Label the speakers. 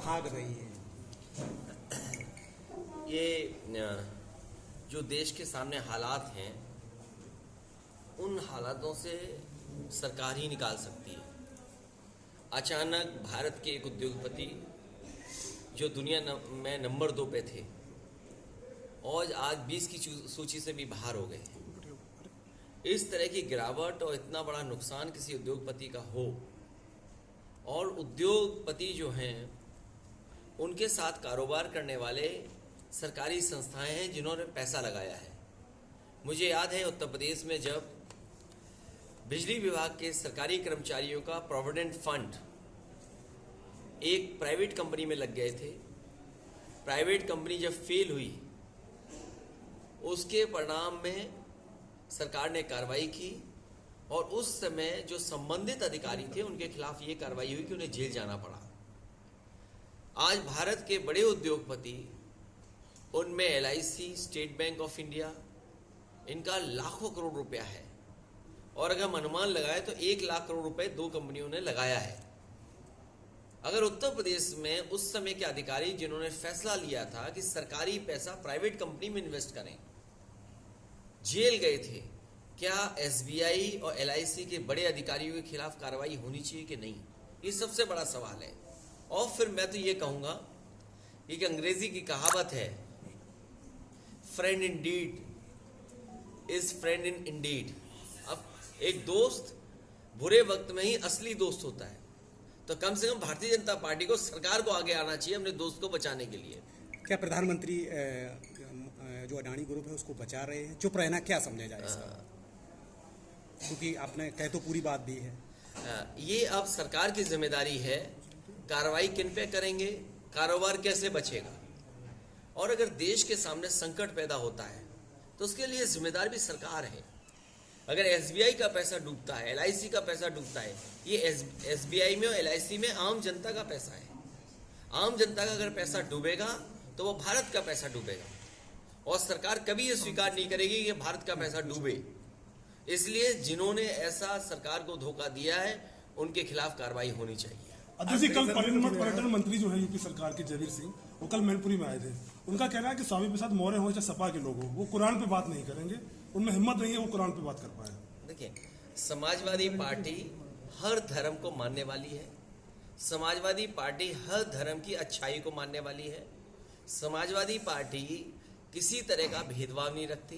Speaker 1: भाग रही है।
Speaker 2: ये जो देश के सामने हालात हैं, उन हालातों से सरकार ही निकाल सकती है। अचानक भारत के एक उद्योगपति जो दुनिया में नंबर 2 पे थे और आज 20 की सूची से भी बाहर हो गए। इस तरह की गिरावट और इतना बड़ा नुकसान किसी उद्योगपति का हो, और उद्योगपति जो हैं उनके साथ कारोबार करने वाले सरकारी संस्थाएं हैं जिन्होंने पैसा लगाया है। मुझे याद है उत्तर प्रदेश में जब बिजली विभाग के सरकारी कर्मचारियों का प्रोविडेंट फंड एक प्राइवेट कंपनी में लग गए थे, प्राइवेट कंपनी जब फेल हुई उसके परिणाम में सरकार ने कार्रवाई की और उस समय जो संबंधित अधिकारी थे उनके खिलाफ ये कार्रवाई हुई कि उन्हें जेल जाना पड़ा। आज भारत के बड़े उद्योगपति, उनमें LIC, state bank of India, इनका लाखों करोड़ रुपया है और अगर हम अनुमान लगाए तो 1 लाख करोड़ रुपए 2 कंपनियों ने लगाया है। अगर उत्तर प्रदेश में उस समय के अधिकारी जिन्होंने फैसला लिया था कि सरकारी पैसा प्राइवेट कंपनी में इन्वेस्ट करें, जेल गए थे, क्या SBI और LIC के बड़े अधिकारियों के खिलाफ कार्रवाई होनी चाहिए कि नहीं? ये सबसे बड़ा सवाल है। और फिर मैं तो ये कहूँगा, एक अंग्रेजी की कहावत है, friend in deed is friend in indeed. अब एक दोस्त बुरे वक्त में ही असली दोस्त होता है, तो कम से कम भारतीय जनता पार्टी को, सरकार को आगे आना चाहिए अपने दोस्त को बचाने के लिए।
Speaker 1: क्या प्रधानमंत्री जो अडानी ग्रुप है उसको बचा रहे हैं? चुप रहना क्या समझा जाए इसका? क्योंकि आपने कह तो पूरी बात दी है।
Speaker 2: ये अब सरकार की जिम्मेदारी है, कार्रवाई किन पे करेंगे, कारोबार कैसे बचेगा। और अगर देश के सामने संकट पैदा होता है तो उसके लिए जिम्मेदार भी सरकार है। अगर SBI का पैसा डूबता है, LIC का पैसा डूबता है, ये SBI में और LIC में आम जनता का पैसा है। आम जनता का अगर पैसा डूबेगा तो वो भारत का पैसा डूबेगा, और सरकार कभी ये स्वीकार नहीं करेगी कि भारत का पैसा डूबे। इसलिए जिन्होंने ऐसा सरकार को धोखा दिया है उनके खिलाफ कार्रवाई होनी चाहिए।
Speaker 3: अध्यक्ष जी, कल पर्यटन मंत्री जो है यूपी सरकार के जगीर सिंह, वो कल मैनपुरी में आए थे। उनका कहना है कि स्वामी प्रसाद मौर्य हो चाहे सपा के लोग हो, वो कुरान पे बात नहीं करेंगे, उनमें हिम्मत नहीं है वो कुरान पे बात कर पाए।
Speaker 2: देखिए, समाजवादी पार्टी हर धर्म को मानने वाली है। समाजवादी पार्टी हर धर्म की अच्छाई को मानने वाली है। समाजवादी पार्टी किसी तरह का भेदभाव नहीं रखती।